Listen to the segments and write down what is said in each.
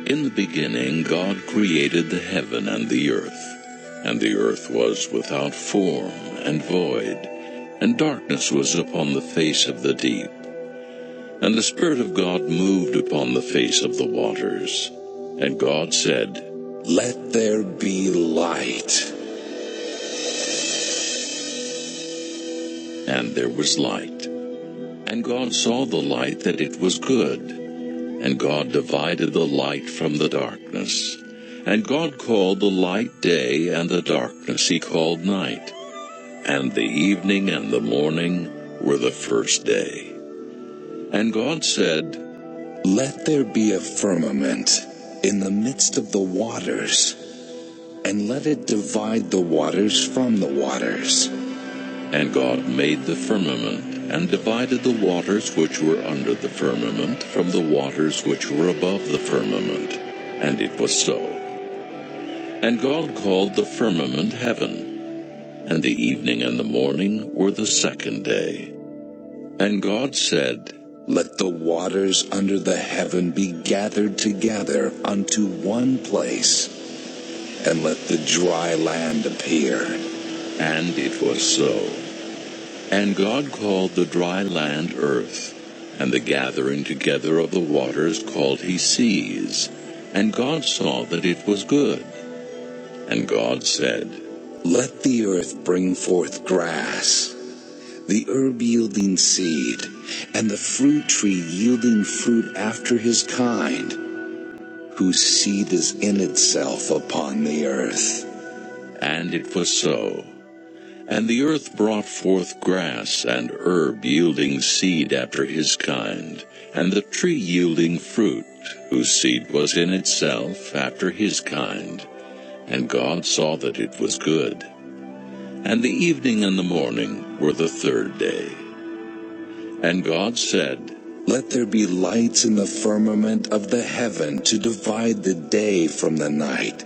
In the beginning God created the heaven and the earth was without form and void, and darkness was upon the face of the deep. And the Spirit of God moved upon the face of the waters. And God said, "Let there be light." And there was light. And God saw the light that it was good. And God divided the light from the darkness. And God called the light day, and the darkness he called night. And the evening and the morning were the first day. And God said, "Let there be a firmament in the midst of the waters, and let it divide the waters from the waters." And God made the firmament, and divided the waters which were under the firmament from the waters which were above the firmament. And it was so. And God called the firmament heaven. And the evening and the morning were the second day. And God said, "Let the waters under the heaven be gathered together unto one place, and let the dry land appear." And it was so. And God called the dry land earth, and the gathering together of the waters called he seas. And God saw that it was good. And God said, "Let the earth bring forth grass, the herb yielding seed, and the fruit tree yielding fruit after his kind, whose seed is in itself upon the earth." And it was so. And the earth brought forth grass and herb yielding seed after his kind, and the tree yielding fruit, whose seed was in itself after his kind. And God saw that it was good. And the evening and the morning were the third day. And God said, "Let there be lights in the firmament of the heaven to divide the day from the night.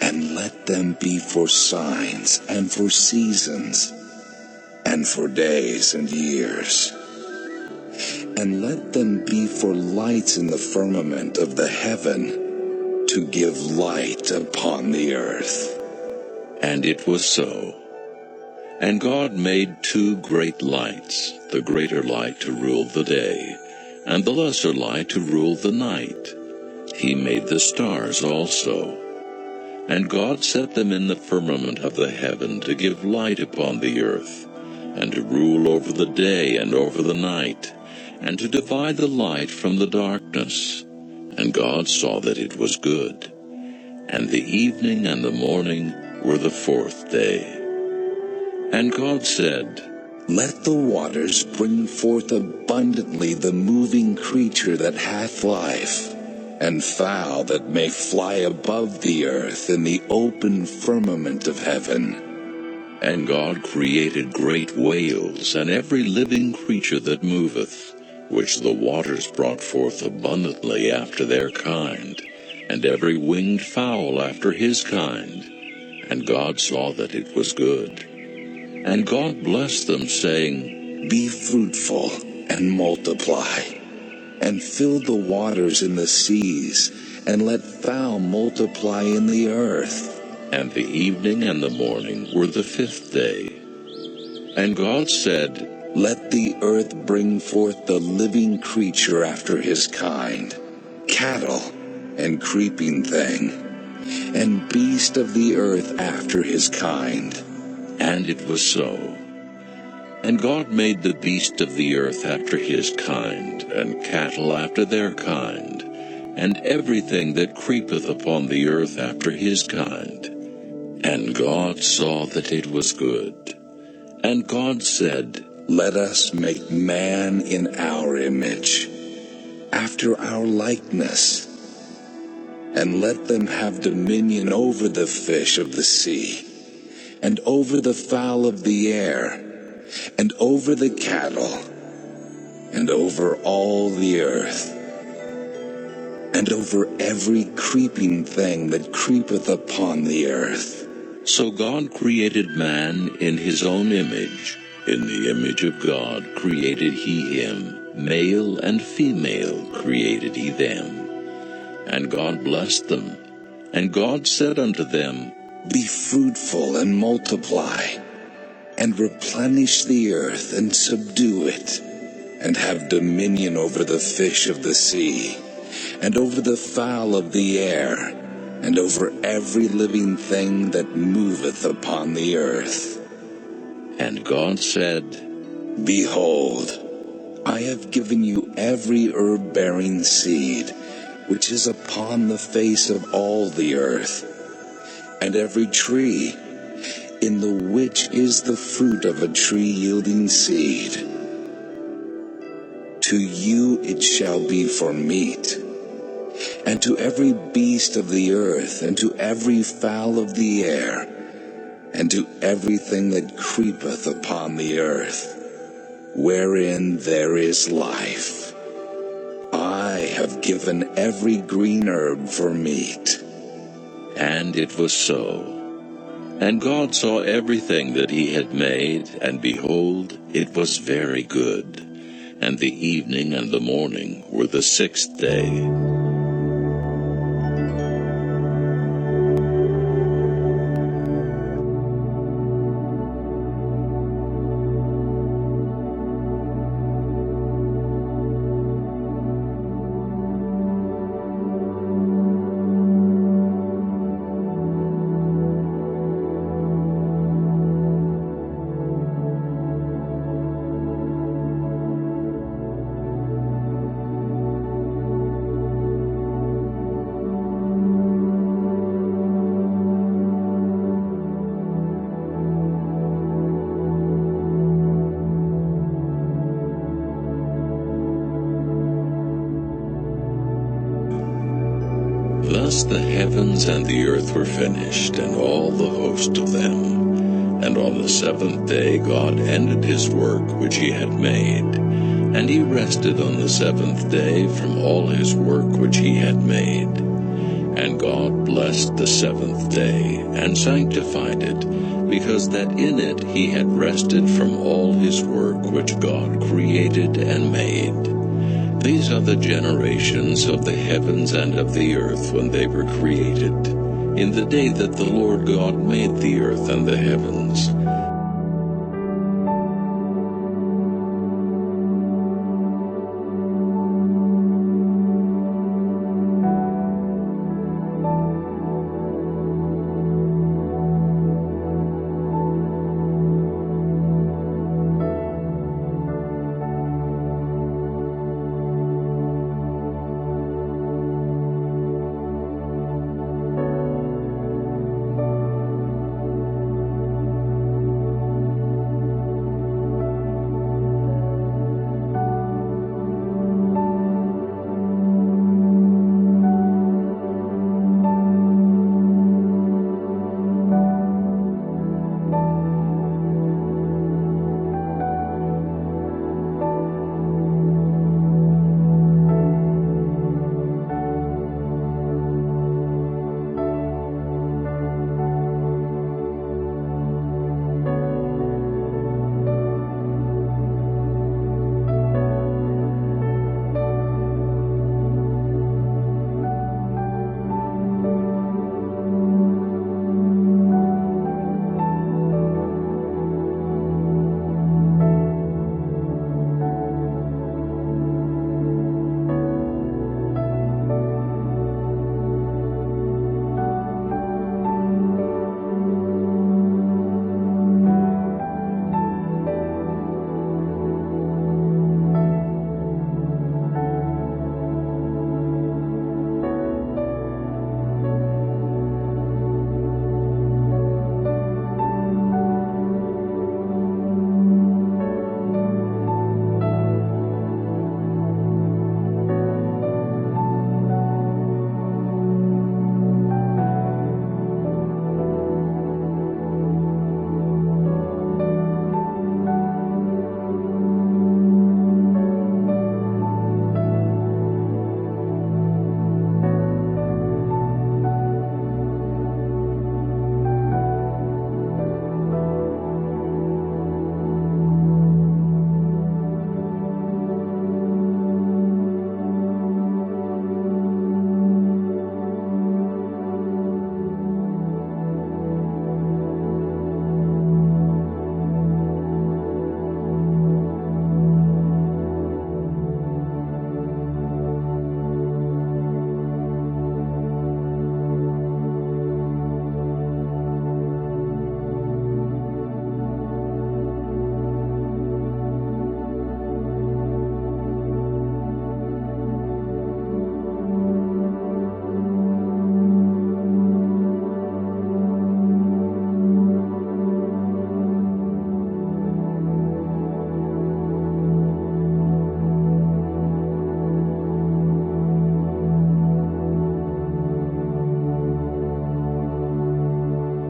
And let them be for signs and for seasons and for days and years. And let them be for lights in the firmament of the heaven to give light upon the earth." And it was so. And God made two great lights, the greater light to rule the day, and the lesser light to rule the night. He made the stars also. And God set them in the firmament of the heaven to give light upon the earth, and to rule over the day and over the night, and to divide the light from the darkness. And God saw that it was good. And the evening and the morning were the fourth day. And God said, "Let the waters bring forth abundantly the moving creature that hath life, and fowl that may fly above the earth in the open firmament of heaven." And God created great whales, and every living creature that moveth, which the waters brought forth abundantly after their kind, and every winged fowl after his kind. And God saw that it was good. And God blessed them, saying, "Be fruitful and multiply, and fill the waters in the seas, and let fowl multiply in the earth." And the evening and the morning were the fifth day. And God said, "Let the earth bring forth the living creature after his kind, cattle and creeping thing, and beast of the earth after his kind." And it was so. And God made the beast of the earth after his kind, and cattle after their kind, and everything that creepeth upon the earth after his kind. And God saw that it was good. And God said, "Let us make man in our image, after our likeness, and let them have dominion over the fish of the sea, and over the fowl of the air, and over the cattle, and over all the earth, and over every creeping thing that creepeth upon the earth." So God created man in his own image. In the image of God created he him, male and female created he them. And God blessed them. And God said unto them, Be fruitful and multiply, and replenish the earth and subdue it, and have dominion over the fish of the sea, and over the fowl of the air, and over every living thing that moveth upon the earth. And God said, Behold, I have given you every herb-bearing seed, which is upon the face of all the earth, and every tree, in the which is the fruit of a tree yielding seed. To you it shall be for meat, and to every beast of the earth, and to every fowl of the air, and to everything that creepeth upon the earth, wherein there is life. I have given every green herb for meat. And it was so. And God saw everything that he had made, and behold, it was very good. And the evening and the morning were the sixth day. Thus the heavens and the earth were finished, and all the host of them. And on the seventh day God ended his work which he had made. And he rested on the seventh day from all his work which he had made. And God blessed the seventh day, and sanctified it, because that in it he had rested from all his work which God created and made. These are the generations of the heavens and of the earth when they were created, in the day that the Lord God made the earth and the heavens.